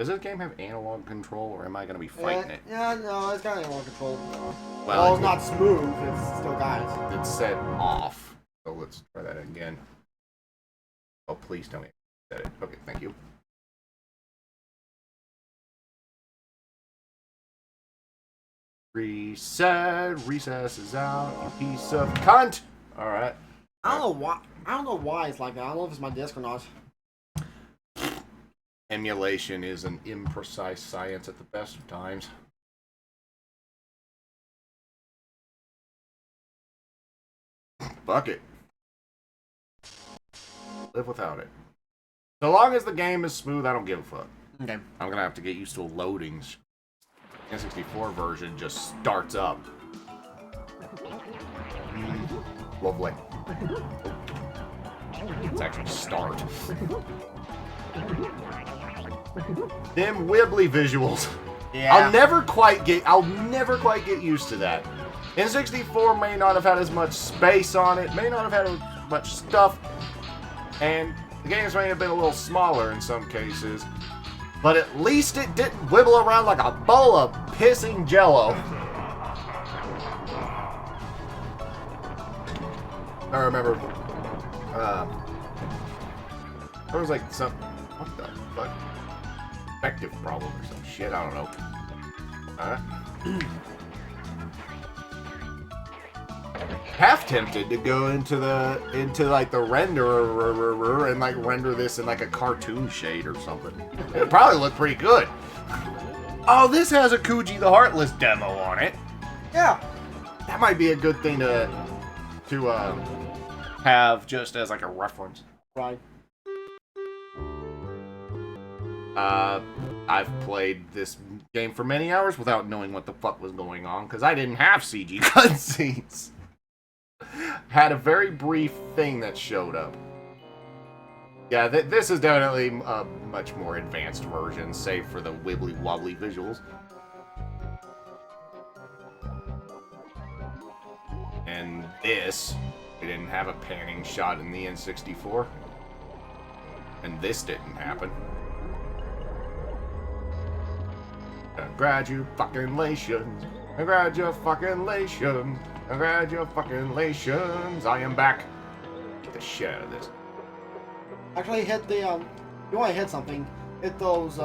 Does this game have analog control, or am I going to be fighting it? Yeah, no, it's got analog control. Well, it's not smooth. It's still got it. It's set off. So let's try that again. Oh, please tell me I set it. Okay, thank you. Reset. Recess is out. You piece of cunt. All right. I don't know why. I don't know why it's like that. I don't know if it's my disc or not. Emulation is an imprecise science at the best of times. Fuck it. Live without it. So long as the game is smooth, I don't give a fuck. Okay. I'm gonna have to get used to loadings. N64 version just starts up. Lovely. Let's actually start. Them wibbly visuals. Yeah. I'll never quite get used to that. N64 may not have had as much space on it, may not have had as much stuff, and the games may have been a little smaller in some cases, but at least it didn't wibble around like a bowl of pissing jello. I remember, there was like some, what the fuck, effective problem or some shit, I don't know. Half tempted to go into like the renderer and like render this in like a cartoon shade or something. It probably looked pretty good. Oh, this has a Kuji the Heartless demo on it. Yeah. That might be a good thing to have just as like a reference. Right. I've played this game for many hours without knowing what the fuck was going on because I didn't have CG cutscenes. Had a very brief thing that showed up. Yeah, this is definitely a much more advanced version, save for the wibbly wobbly visuals. And this, we didn't have a panning shot in the N64. And this didn't happen. Congratulations. Congratulations. Congratulations. I am back. Get the shit out of this. Actually, hit the you want to hit something? Hit those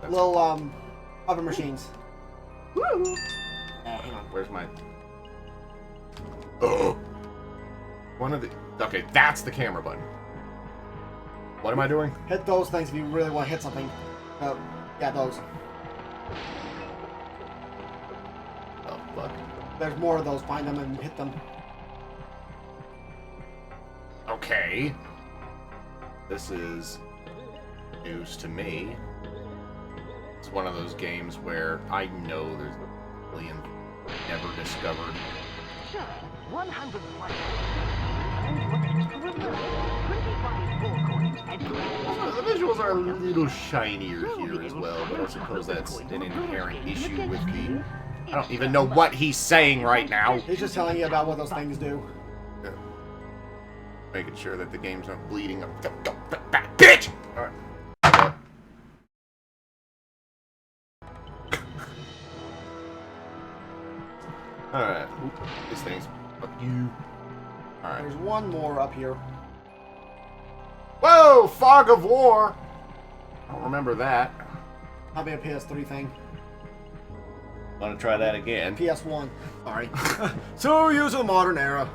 little oven machines. Woo! Hang on. Where's my? Oh. One of the. Okay, that's the camera button. What am I doing? Hit those things if you really want to hit something. Yeah, those. Oh fuck. There's more of those. Find them and hit them. Okay. This is news to me. It's one of those games where I know there's a million never discovered. Sure, 101. The visuals are a little shinier here as well, but I suppose that's an inherent issue with the... I don't even know what he's saying right now. He's just telling you about what those things do. Yeah. Making sure that the game's not bleeding up. Go, back, bitch! Alright. Alright. This thing's... Fuck you. Alright. There's one more up here. Whoa! Fog of War! I don't remember that. Probably a PS3 thing. Want to try that again? PS1. Sorry. So use a modern era.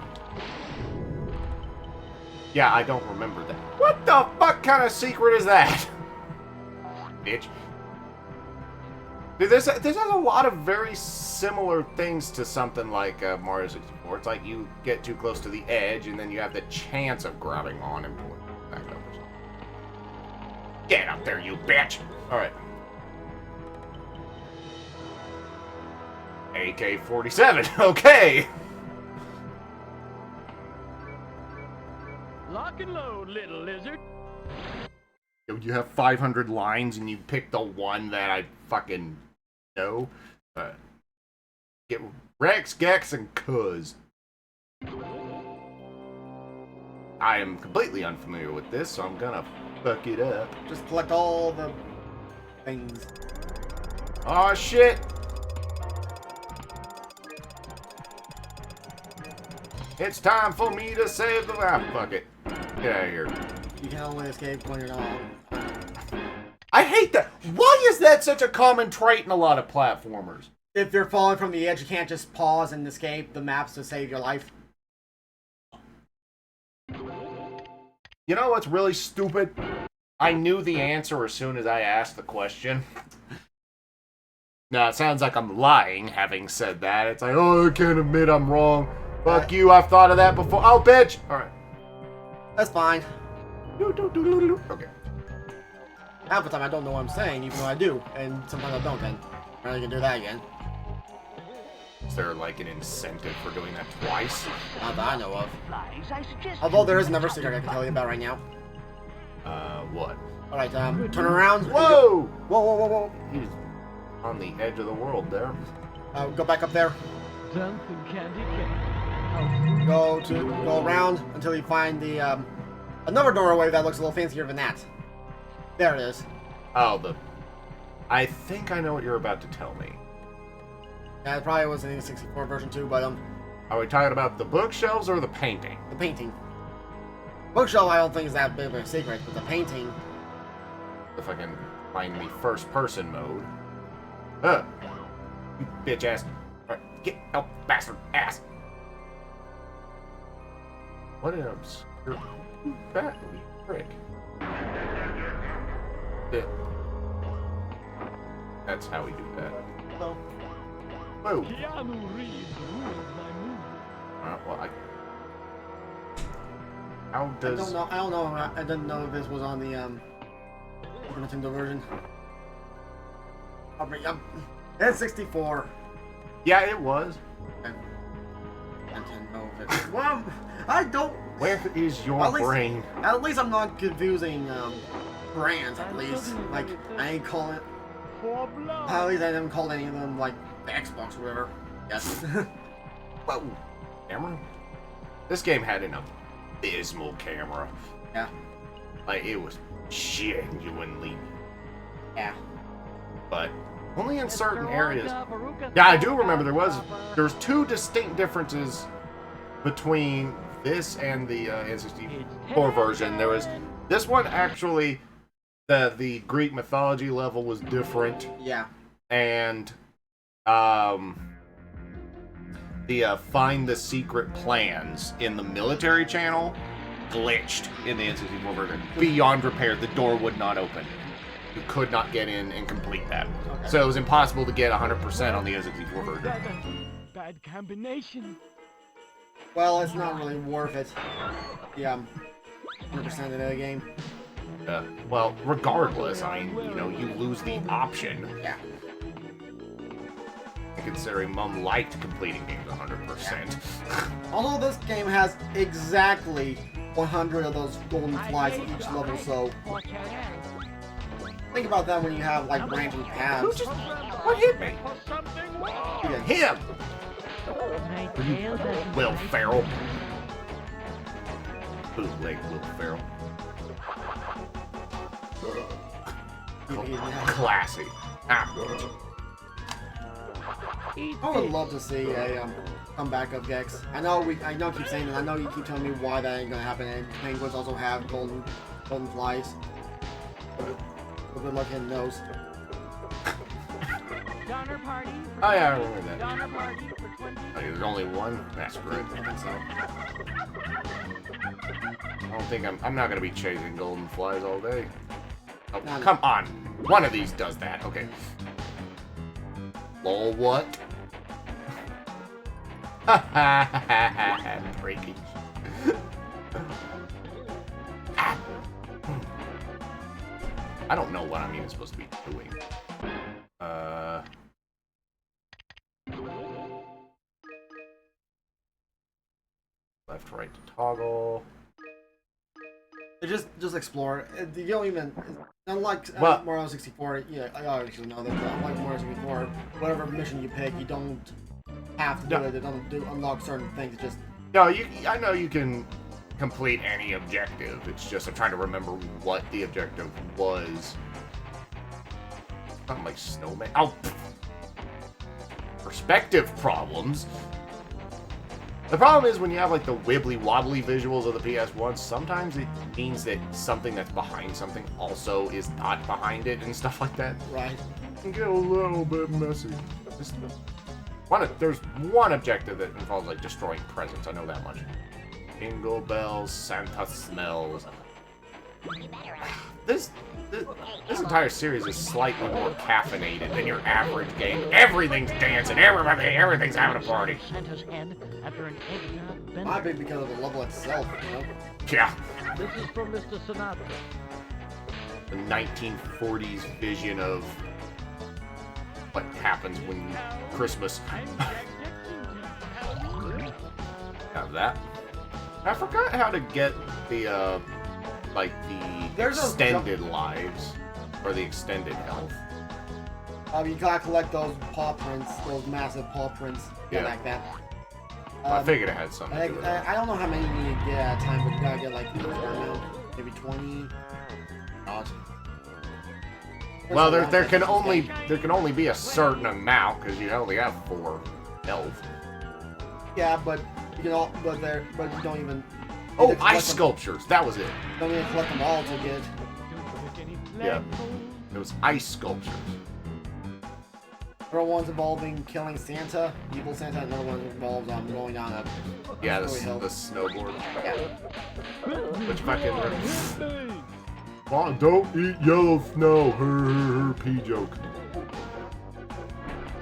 Yeah, I don't remember that. What the fuck kind of secret is that? Bitch. Dude, this has a lot of very similar things to something like Mario 64. It's like you get too close to the edge, and then you have the chance of grabbing on and pulling back up. Get up there, you bitch! Alright. AK-47, okay! Lock and load, little lizard. You have 500 lines and you pick the one that I fucking know. Get Rex, Gex, and Cuz. I am completely unfamiliar with this, so I'm gonna fuck it up. Just collect all the things. Oh shit! It's time for me to save the fuck it. Get out of here. You can only escape when you're not. I hate that. Why is that such a common trait in a lot of platformers? If you're falling from the edge, you can't just pause and escape the maps to save your life. You know what's really stupid? I knew the answer as soon as I asked the question. Now, it sounds like I'm lying having said that. It's like, oh, I can't admit I'm wrong. Fuck you, I've thought of that before. Oh, bitch! Alright. That's fine. Okay. Half the time I don't know what I'm saying, even though I do. And sometimes I don't, and I'm really gonna do that again. Is there, like, an incentive for doing that twice? Not that I know of. Flies, I suggest Although you there is another secret I can tell you about right now. What? Alright, turn around. Whoa! Whoa, whoa, whoa, whoa. He's on the edge of the world there. Go back up there. something candy cane. Go around until you find the, another doorway that looks a little fancier than that. There it is. Oh, I think I know what you're about to tell me. Yeah, it probably was an 64 version too, but, Are we talking about the bookshelves or the painting? the painting. Bookshelf I don't think is that big of a secret, but the painting... If I can find the first person mode. Huh. You bitch ass. Alright, get out, bastard ass. What an obscure bat prick. Yeah. That's how we do that. So, Whoa. Keanu Reeves ruined my movie. Well, how does... I don't know. I didn't know if this was on the Nintendo version. I'll bring up. It's 64. Yeah, it was. Okay. Nintendo. Well, I don't. Where is your At least- brain? At least I'm not confusing brands. At least, like, I ain't calling it. For blood. At least I didn't call any of them like the Xbox or whatever. Yes. Whoa. Camera? This game had an abysmal camera. Yeah. Like, it was genuinely... Yeah. But only in certain areas. Yeah, I do remember there's two distinct differences between this and the N64 version. There was this one actually, the Greek mythology level was different, Yeah. and the find the secret plans in the military channel glitched in the N64 version beyond repair. The door would not open. You could not get in and complete that. Okay. So it was impossible to get 100% on the N64 version. Bad combination. Well, it's not really worth it. Yeah. 100% of the game. Well, regardless, I mean, you know, you lose the option. Yeah. Considering Mom liked completing games 100%. Although this game has exactly 100 of those golden flies at each level, so think about that when you have like random paths. What hit me? Yeah. Him! Will Ferrell. Bootleg Will Ferrell. Classy. I would love to see a comeback of Gex. I know I keep saying it. I know you keep telling me why that ain't gonna happen. And penguins also have golden flies. But good luck hitting those. Donner party. Oh yeah, I remember that. Donner party for 20. Okay, there's only one? That's great. I think so. I don't think I'm not gonna be chasing golden flies all day. Oh, No. come on. One of these does that. Okay. Lol, what? Breaking. I don't know what I'm even supposed to be doing. Left, right to toggle. Just explore. You don't even unlike Well- Mario 64. Yeah, I actually know that. Unlike Mario 64, whatever mission you pick, you don't have to do No. it. It doesn't unlock certain things. It just No, I know you can complete any objective. It's just I'm trying to remember what the objective was. Something like snowman. Oh, perspective problems. The problem is when you have like the wibbly wobbly visuals of the PS1, sometimes it means that something that's behind something also is not behind it and stuff like that. Right. It can get a little bit messy. There's one objective that involves like destroying presents, I know that much. Jingle bells, Santa smells. This entire series is slightly more caffeinated than your average game. Everything's dancing, everything's having a party. Santa's head after an eggnog bender. Might be because of the level itself, you know? Yeah. This is from Mr. Sinatra. The 1940s vision of what happens when Christmas. Have that. I forgot how to get the There's those extended lives or the extended health. You gotta collect those paw prints, those massive paw prints. Yeah. Like that. I figured it had something to do with it. I don't know how many you need to get at a time, but you gotta get like a certain amount, maybe 20. God. Well, there can only be a certain amount because you only have 4 health. Yeah, but you can all, but you don't even. Oh, ice sculptures. That was it. You don't even collect them all to get. Yeah. It was ice sculptures. There are ones involving killing Santa, evil Santa, and another one involves going down a Yeah, the hill. snowboard. Yeah. Which fucking. Oh, don't eat yellow snow. Pee joke.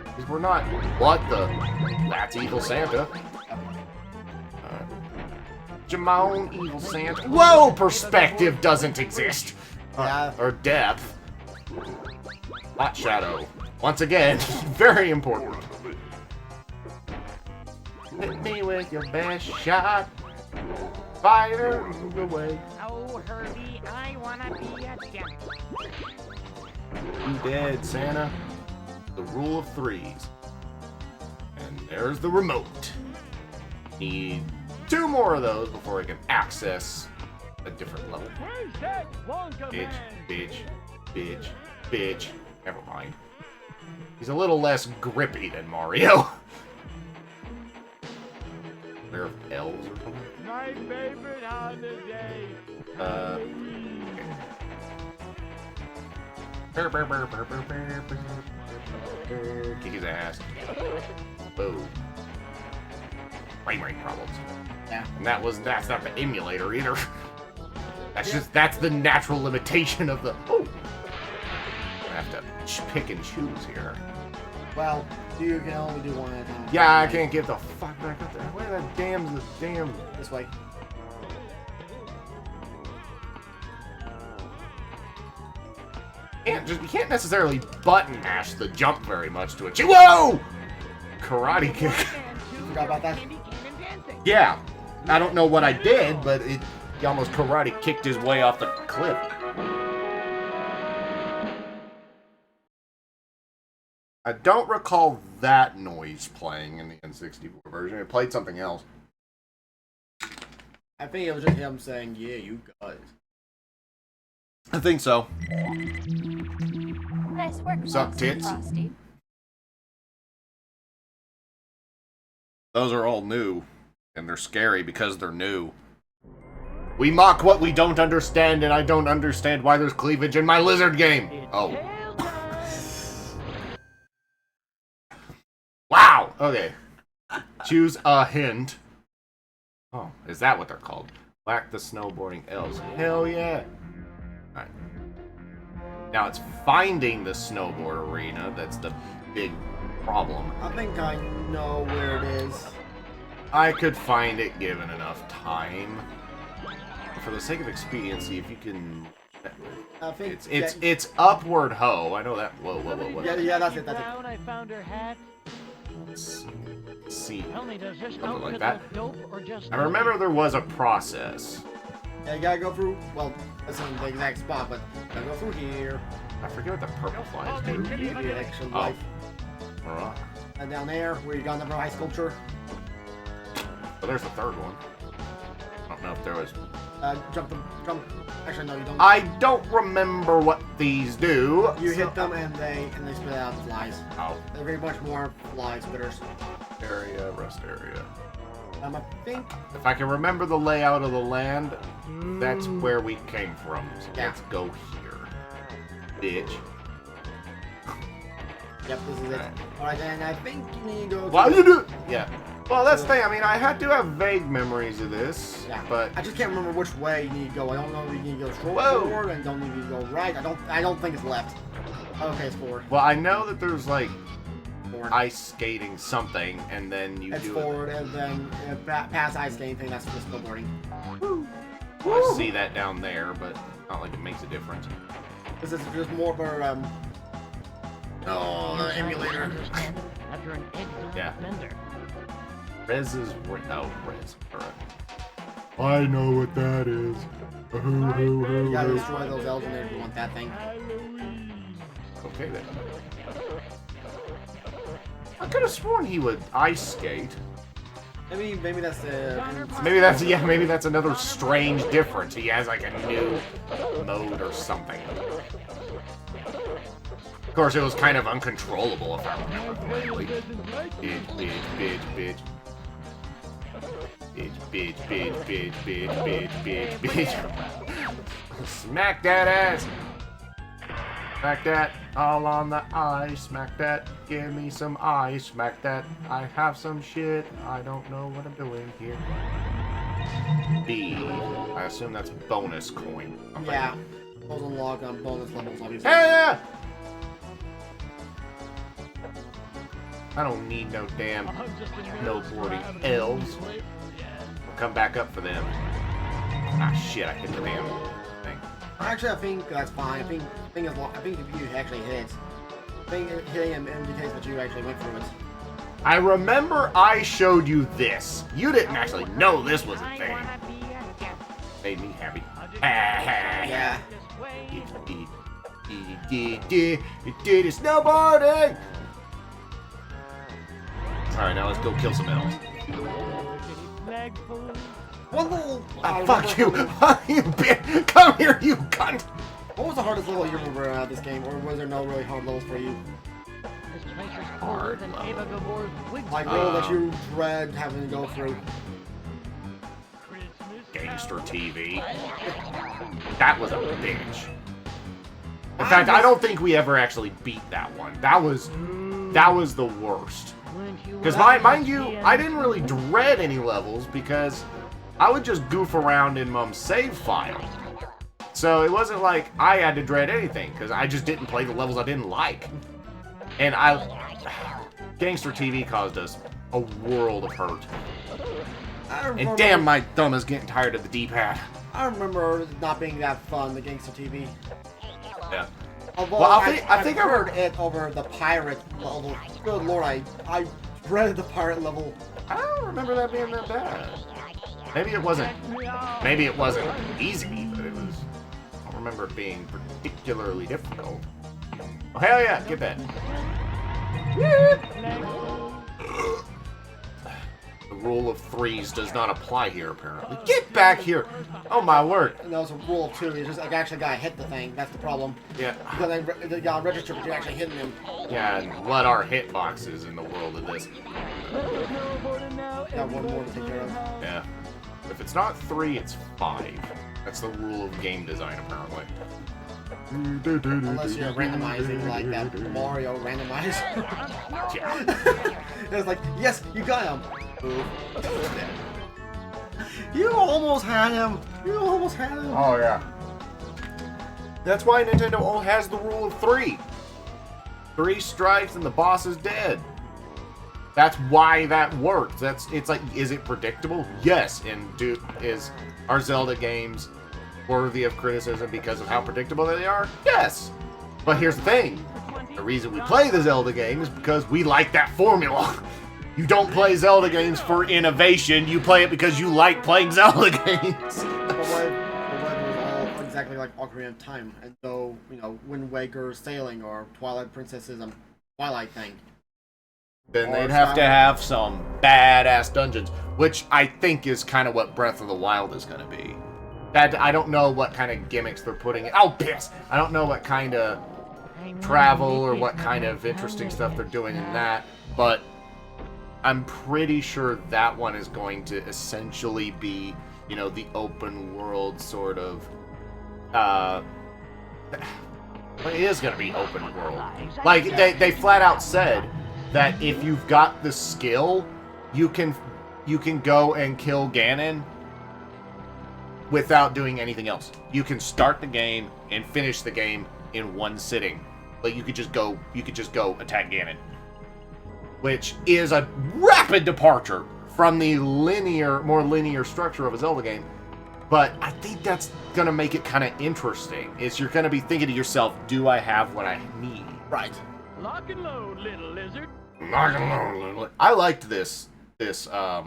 Because we're not. What the? That's evil Santa. Jamon, evil Santa. Whoa! Perspective doesn't exist. Yeah. Or depth. Hot shadow. Once again, very important. Hit me with your best shot. Fire away. Oh, Herbie, I wanna be a dentist. You dead, Santa. The rule of 3s. And there's the remote. Need 2 more of those before I can access a different level. Where's that Wonka Bitch, man? bitch, bitch, bitch. Never mind. He's a little less grippy than Mario. There are elves or something? My favorite holiday. Kick his ass. Boom. Frame rate problems. Yeah. And that's not the emulator either. That's the natural limitation of the. Oh. I have to pick and choose here. Well, you can only do one at a time. Yeah, I can't get the fuck back up there. Where the damn. This way. You can't necessarily button mash the jump very much to achieve. Whoa! Karate kick. Forgot about that. Yeah, I don't know what I did, but he almost karate kicked his way off the cliff. I don't recall that noise playing in the N64 version. It played something else. I think it was just him saying, "Yeah, you got it." I think so. Nice work, Sup, Frosty. tits? Frosty. Those are all new, and they're scary because they're new. We mock what we don't understand, and I don't understand why there's cleavage in my lizard game. Oh. Wow! Okay. Choose a hint. Oh, is that what they're called? Black the snowboarding elves. Hell yeah! Alright. Now it's finding the snowboard arena that's the big problem. I think I know where it is. I could find it given enough time. For the sake of expediency, if you can... I think It's upward ho. I know that. Whoa. Yeah, that's it. Brown, I found her hat. Let's see. Tell me, does this Something like outfit that. look dope or just I remember there was a process. Yeah, you gotta go through. Well, that's not the exact spot, but you gotta go through here. I forget what the purple flies do. The extra Oh. life. Alright. And down there, where you got another ice sculpture. But there's the third one. I don't know if there was Jump. Actually, no, you don't. I don't remember what these do. You hit them and they spit out flies. Oh. They're very much more fly spitters. Area, rest area. I think. If I can remember the layout of the land, that's where we came from. So Yeah. let's go here. Bitch. Yep, this is it. Alright, then I think you need to go. Why you do? Yeah. Well, that's the thing. I mean, I had to have vague memories of this, Yeah. but I just can't remember which way you need to go. I don't know if you need to go Whoa. forward and don't need to go right. I don't think it's left. Okay, it's forward. well, I know that there's like Forward. ice skating something, and then you It's do forward, and then past ice skating thing, that's just snowboarding. I see that down there, but not like it makes a difference. This is just more for emulator. After an excellent Yeah. fender. Res is res. Alright. I know what that is. You gotta destroy those elves in there if you want that thing. Okay then. I could have sworn he would ice skate. Maybe that's the. Maybe that's another strange difference. He has like a new mode or something. Of course, it was kind of uncontrollable if I remember correctly. Bitch. Bitch. Smack that ass. Smack that all on the ice. Smack that. Give me some ice. Smack that. I have some shit. I don't know what I'm doing here. B. I assume that's bonus coin. Yeah. Those unlock on bonus levels, obviously. Hell yeah! I don't need no damn snowboarding elves. We'll come back up for them. Ah shit! I hit the damn thing. Actually, I think that's fine. I think if you actually hit it, I think hitting him indicates that you actually went through it. I remember I showed you this. You didn't actually know this was a thing. Made me happy. Yeah. It did a snowboarding! Alright, now let's go kill some elves. One little. Fuck you! Fuck you, bitch! Come here, you cunt! What was the hardest level you remember out of this game, or was there no really hard levels for you? Hard Like level that you dread having to go through. Gangster TV. That was a bitch. In fact, I don't think we ever actually beat that one. That was the worst. Because mind you, I didn't really dread any levels because I would just goof around in Mom's save file. So it wasn't like I had to dread anything because I just didn't play the levels I didn't like. And Gangster TV caused us a world of hurt. And damn, my thumb is getting tired of the D-pad. I remember it not being that fun, the Gangster TV. Yeah. Although Well, I think I heard it over the pirate level. Good lord, I dreaded the pirate level. I don't remember that being that bad. Maybe it wasn't easy, but it was. I don't remember it being particularly difficult. Oh hell yeah, get that. The rule of threes does not apply here, apparently. Get back here! Oh my word. And that was a rule of two. You just like actually gotta hit the thing. That's the problem. Yeah. Because they got registered, but you're actually hitting him. Yeah, and what are hitboxes in the world of this? Got one more to take care of. Yeah. If it's not 3, it's 5. That's the rule of game design, apparently. Unless you're randomizing like that Mario randomizer. Yeah. It's like, yes, you got him. Ooh. You almost had him. You almost had him. Oh, yeah. That's why Nintendo has the rule of 3. 3 strikes and the boss is dead. That's why that works. It's like, is it predictable? Yes. And is our Zelda games worthy of criticism because of how predictable they are? Yes. But here's the thing. The reason we play the Zelda games is because we like that formula. You don't play Zelda games for innovation. You play it because you like playing Zelda games. But what was all exactly like Ocarina of Time, and so Wind Waker Sailing or Twilight Princess's Twilight thing. Then they'd have to have some badass dungeons, which I think is kind of what Breath of the Wild is going to be. I don't know what kind of gimmicks they're putting in. Oh, piss! I don't know what kind of travel or what kind of interesting stuff they're doing in that, but I'm pretty sure that one is going to essentially be, you know, the open world sort of, it is going to be open world. Like, they flat out said that if you've got the skill, you can go and kill Ganon without doing anything else. You can start the game and finish the game in one sitting. Like, you could just go attack Ganon. Which is a rapid departure from the more linear structure of a Zelda game. But I think that's going to make it kind of interesting. Is you're going to be thinking to yourself, do I have what I need? Right. Lock and load, little lizard. Lock and load, little. I liked this. I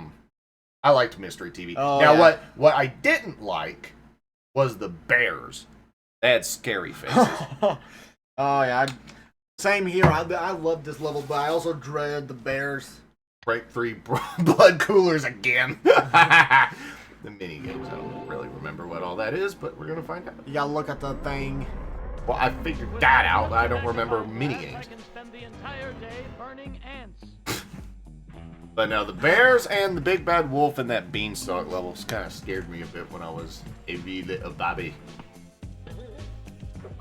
liked Mystery TV. Oh, now, yeah. what I didn't like was the bears. They had scary faces. Oh yeah. Same here. I love this level, but I also dread the bears. Break 3 blood coolers again. The mini games, I don't really remember what all that is, but we're gonna find out. You gotta look at the thing. Well, I figured that out. I don't remember mini games. I can spend the entire day burning ants. But no, the bears and the big bad wolf in that beanstalk levels kind of scared me a bit when I was a wee little baby.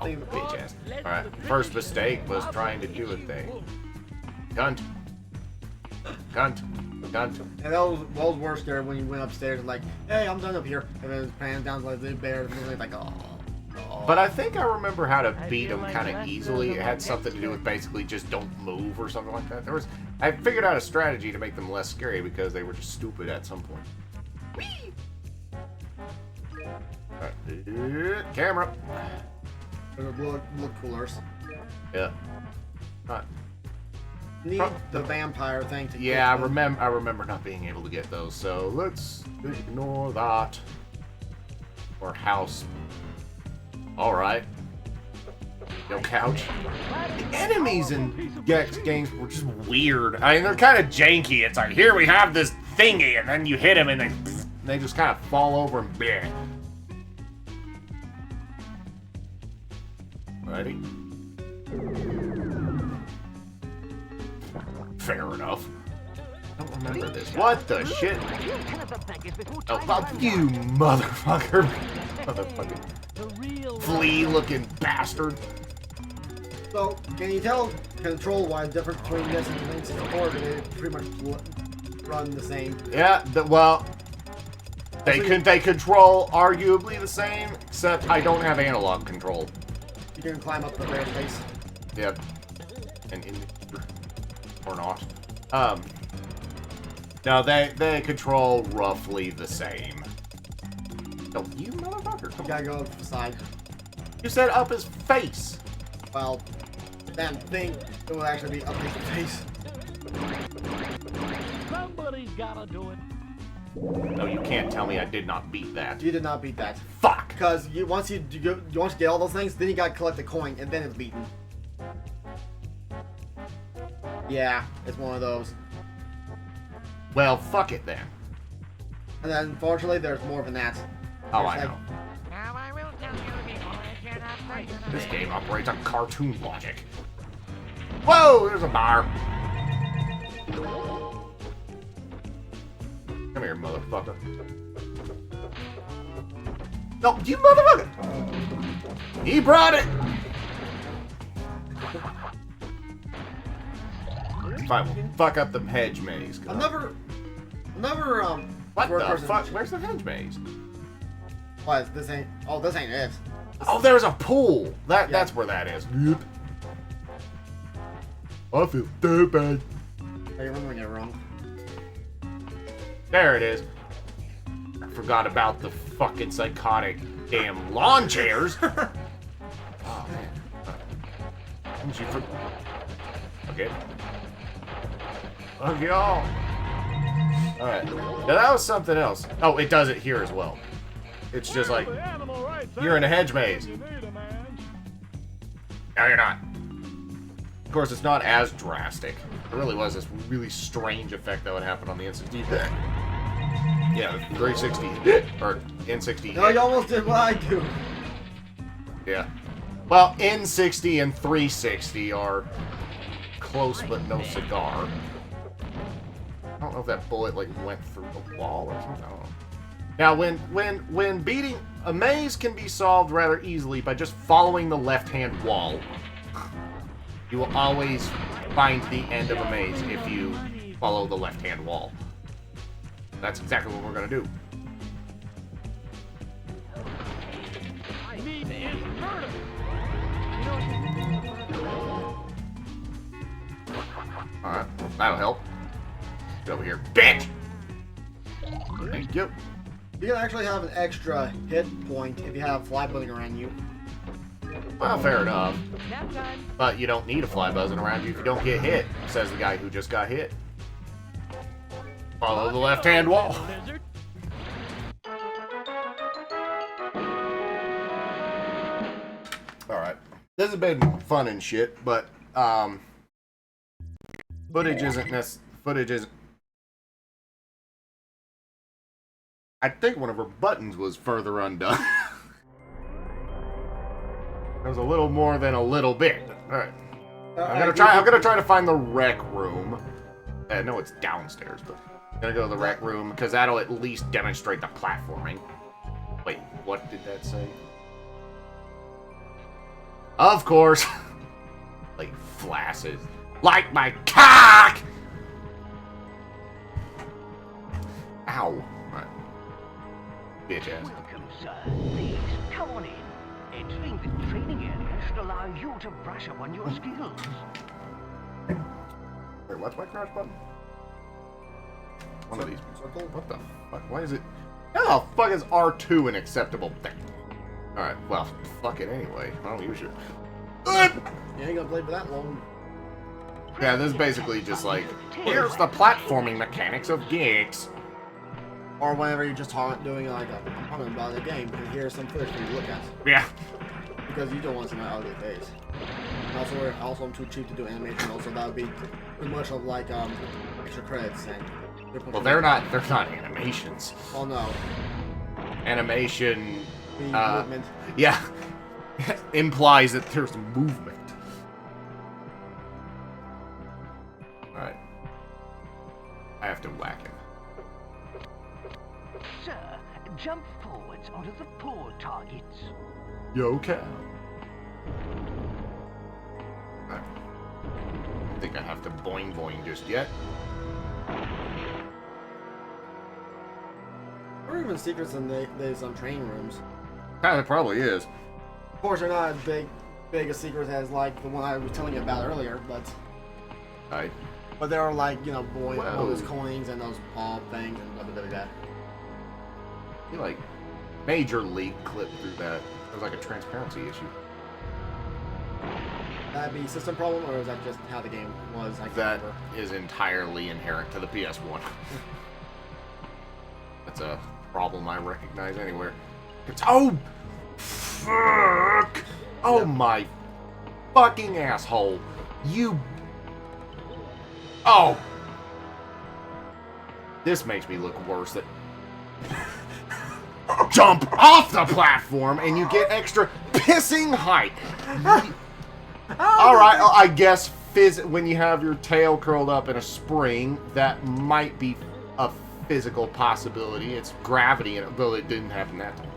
Oh, bitch ass. Alright, first mistake was trying to do a thing. Cunt. Cunt. Cunt. And those were scared when you went upstairs and like, hey, I'm done up here. And then it's panning down like the bear and then like, oh. But I think I remember how to beat them kind of easily. It had something to do with basically just don't move or something like that. I figured out a strategy to make them less scary because they were just stupid at some point. Whee! Alright, camera. Blood coolers. Yeah. Not. Need the vampire thing to Yeah, I get them. remember not being able to get those, so let's ignore that. Or house. Alright. Yo, couch. The enemies in Gex games were just weird. I mean, they're kind of janky. It's like, here we have this thingy, and then you hit them, and they just kind of fall over and bleh. Ready? Fair enough. I don't remember this. What the shit? Oh, fuck you, motherfucker. Motherfucking flea-looking bastard. So, can you tell control-wise the difference between this and Link's support? They pretty much run the same. Yeah, well, they control arguably the same, except I don't have analog control. You can climb up the bear's face. Yep. And in or not. No, they control roughly the same. Oh, you motherfucker! You gotta go up the side. You said up his face. Well, that thing, it will actually be up his face. Somebody's gotta do it. No, you can't tell me I did not beat that. You did not beat that. Fuck! Because once you get all those things, then you gotta collect the coin, and then it's beaten. Yeah, it's one of those. Well, fuck it then. And then, unfortunately, there's more than that. Oh, There's I like- know. Now I will tell you before I cannot fight This game operates on cartoon logic. Whoa, there's a bar. Come here, motherfucker. No, you motherfucker! He brought it! Fine, we'll fuck up the hedge maze. I've never, What the third-person- fuck? Where's the hedge maze? What? This ain't it. Oh, there's a pool. That's where that is. Yep. I feel stupid. Hey, you're remembering it wrong. There it is. I forgot about the fucking psychotic damn lawn chairs. Oh man. Didn't you Okay. Fuck y'all. Alright. Now that was something else. Oh, it does it here as well. It's just like, you're in a hedge maze. No, you're not. Of course, it's not as drastic. There really was this really strange effect that would happen on the instant. Yeah, 360 or N60. No, you almost did what I do. Yeah. Well, N60 and 360 are close but no cigar. I don't know if that bullet like went through the wall or something. I don't know. Now, when beating a maze can be solved rather easily by just following the left-hand wall. You will always find the end of a maze if you follow the left-hand wall. That's exactly what we're gonna do. I need to invert him. Alright, that'll help. Get over here, bitch! Thank you. You can actually have an extra hit point if you have fly buzzing around you. Well, fair enough. Nap time. But you don't need a fly buzzing around you if you don't get hit, says the guy who just got hit. Follow the left-hand wall. Lizard. Alright. This has been fun and shit, but, footage isn't... I think one of her buttons was further undone. It was a little more than a little bit. Alright. I'm gonna try to find the rec room. I know it's downstairs, but I'm gonna go to the rec room because that'll at least demonstrate the platforming. Wait, what did that say? Of course. Like flashes. Like my cock! Ow. Right. Bitch ass. Welcome, sir. Please, come on in. Entering the training area should allow you to brush up on your skills. Wait, what's my crouch button? One of these. Circle? What the fuck? Why is it? How the fuck is R2 an acceptable thing? Alright, well, fuck it anyway. I don't use it. You ain't gonna play for that long. Yeah, this is basically just like, here's the platforming mechanics of Geeks. Or whenever you're just doing like I'm talking about the game, and here's some footage for you to look at. Yeah. Because you don't want to see my ugly face. And also I'm too cheap to do animation, also that would be too much of like extra credits and Well, they're not animations. Oh no. Animation, The movement. yeah, implies that there's movement. Alright. I have to whack him. Sir, jump forwards onto the poor targets. Yo, cow. I don't think I have to boing boing just yet. There are even secrets in these training rooms. Ah, there probably is. Of course, they're not as big a secret as like the one I was telling you about earlier, but there are like, you know, boy, all those coins and those paw things and blah blah blah blah. He like major league clipped through that. It was like a transparency issue. That be a system problem, or is that just how the game was? I can't That remember. is entirely inherent to the PS1. That's a problem I recognize anywhere. It's fuck! Oh my fucking asshole! You. Oh. This makes me look worse. That jump off the platform and you get extra pissing height. All right, I guess when you have your tail curled up in a spring, that might be a physical possibility. It's gravity, though it didn't happen that time.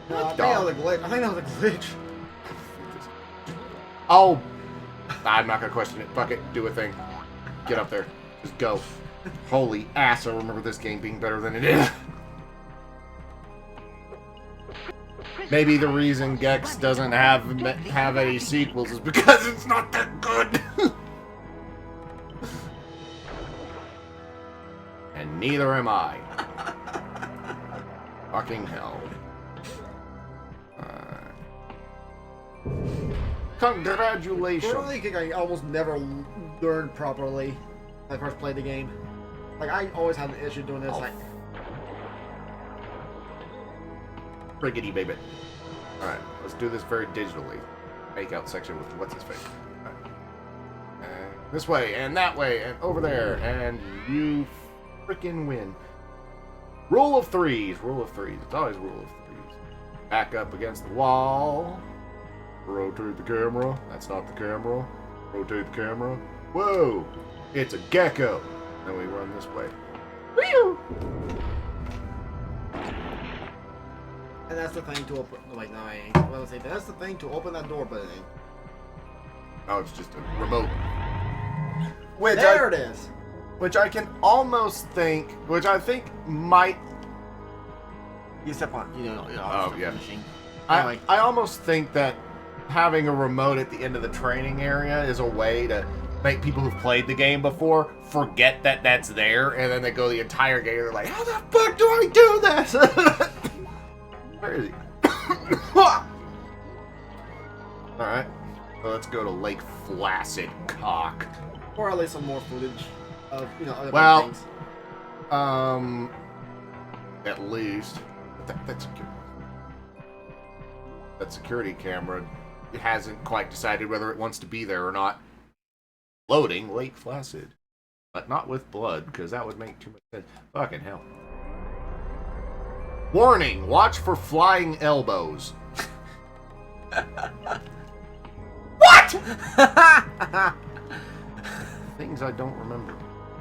No, I think that was a glitch. I think that was a glitch. Oh, I'm not gonna question it. Fuck it, do a thing. Get up there, just go. Holy ass! I remember this game being better than it is. Maybe the reason Gex doesn't have any sequels is because it's not that good. And neither am I. Fucking hell. Congratulations. I really think I almost never learned properly when I first played the game. Like, I always had an issue doing this. Oh. Like, Friggity baby. Alright, let's do this very digitally. Make out section with what's his face. Right. And this way, and that way, and over there, and you freaking win. Rule of threes. Rule of threes. It's always rule of threes. Back up against the wall. Rotate the camera. That's not the camera. Rotate the camera. Whoa! It's a gecko. Then we run this way. Whew! And that's the thing to open. No, wait, no, I ain't. I was say that's the thing to open that door, but it ain't. Oh, it's just a remote. Which There it is. Which I can almost think, which I think might. You step on. You know. Oh, yeah. Machine. I Anyway. almost think that having a remote at the end of the training area is a way to make people who've played the game before forget that that's there, and then they go the entire game and they're like, how the fuck do I do this? Where is he? Alright, so let's go to Lake Flaccid Cock. Or at least some more footage of other Well, things. At least that security camera hasn't quite decided whether it wants to be there or not. Loading Lake Flaccid, but not with blood, because that would make too much sense. Fucking hell. Warning, watch for flying elbows. What? Things I don't remember.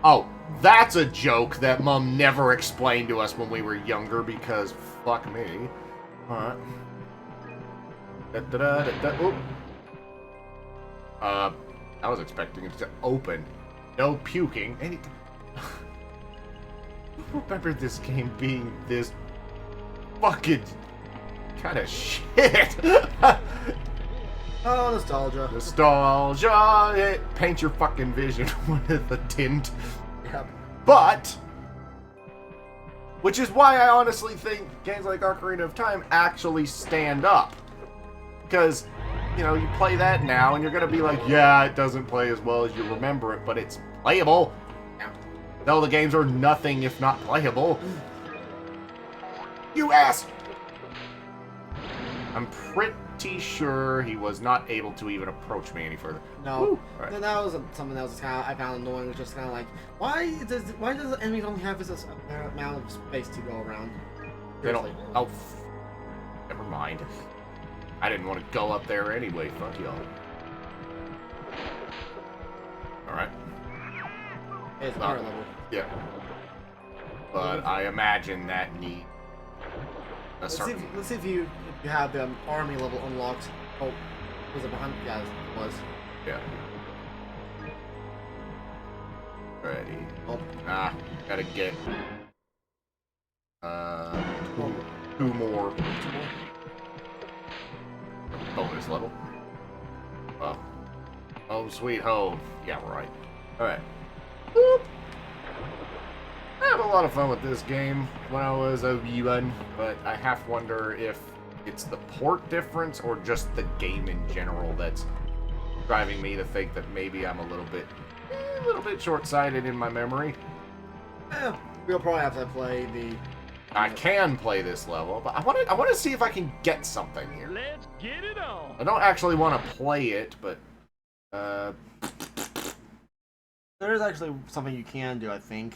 Oh, that's a joke that Mom never explained to us when we were younger, because fuck me. Alright. I was expecting it to open. No puking. Anything. I don't remember this game being this fucking kind of shit. Oh, nostalgia. Nostalgia. Paint your fucking vision with a tint. Yep. But, which is why I honestly think games like Ocarina of Time actually stand up. Because, you play that now and you're going to be like, yeah, it doesn't play as well as you remember it, but it's playable. Though the games are nothing if not playable. You ass! I'm pretty sure he was not able to even approach me any further. No. Right. Then that was something else I found annoying. Was just kind of like, why does the enemies only have this amount of space to go around? They don't. Seriously. Oh, never mind. I didn't want to go up there anyway. Fuck y'all. All right. It's power level. Yeah. But I imagine that needs a Let's certain. see if you have the army level unlocked. Oh, was it behind? Yeah, it was. Yeah. Ready. Oh, Gotta get two more bonus level. Well, home sweet home. Yeah, right. All right. Boop. I had a lot of fun with this game when I was a young, but I half wonder if it's the port difference or just the game in general that's driving me to think that maybe I'm a little bit short-sighted in my memory. we'll probably have to play the. I can play this level, but I want to see if I can get something here. Let's get it on. I don't actually want to play it, but There is actually something you can do, I think.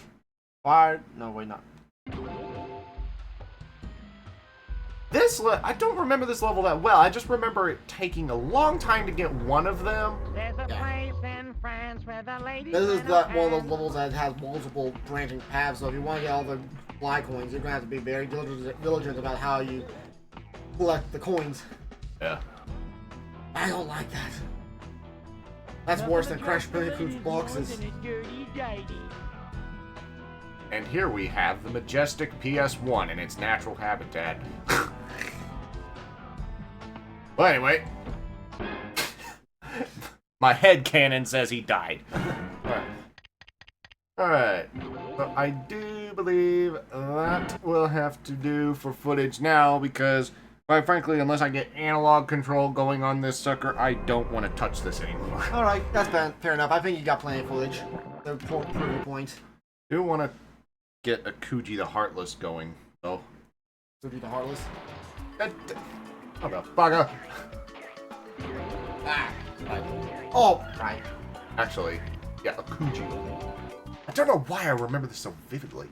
Why? No, wait, not. I don't remember this level that well. I just remember it taking a long time to get one of them. There's a Yeah. place in France where the ladies. This is and one of those hands- levels that has multiple branching paths, so if you want to get all the fly coins, you're going to have to be very diligent about how you collect the coins. Yeah. I don't like that. That's worse than Crash Bandicoot's boxes. And here we have the majestic PS1 in its natural habitat. Well, anyway. My headcanon says he died. Alright. So I do believe that will have to do for footage now because, quite frankly, unless I get analog control going on this sucker, I don't want to touch this anymore. Alright, that's fair enough. I think you got plenty of footage. The prove the point. I do want to get a Kuji the Heartless going, though. To be the Heartless. Motherfucker. Ah, right. Oh, right. Actually, yeah, a Kuji. I don't know why I remember this so vividly.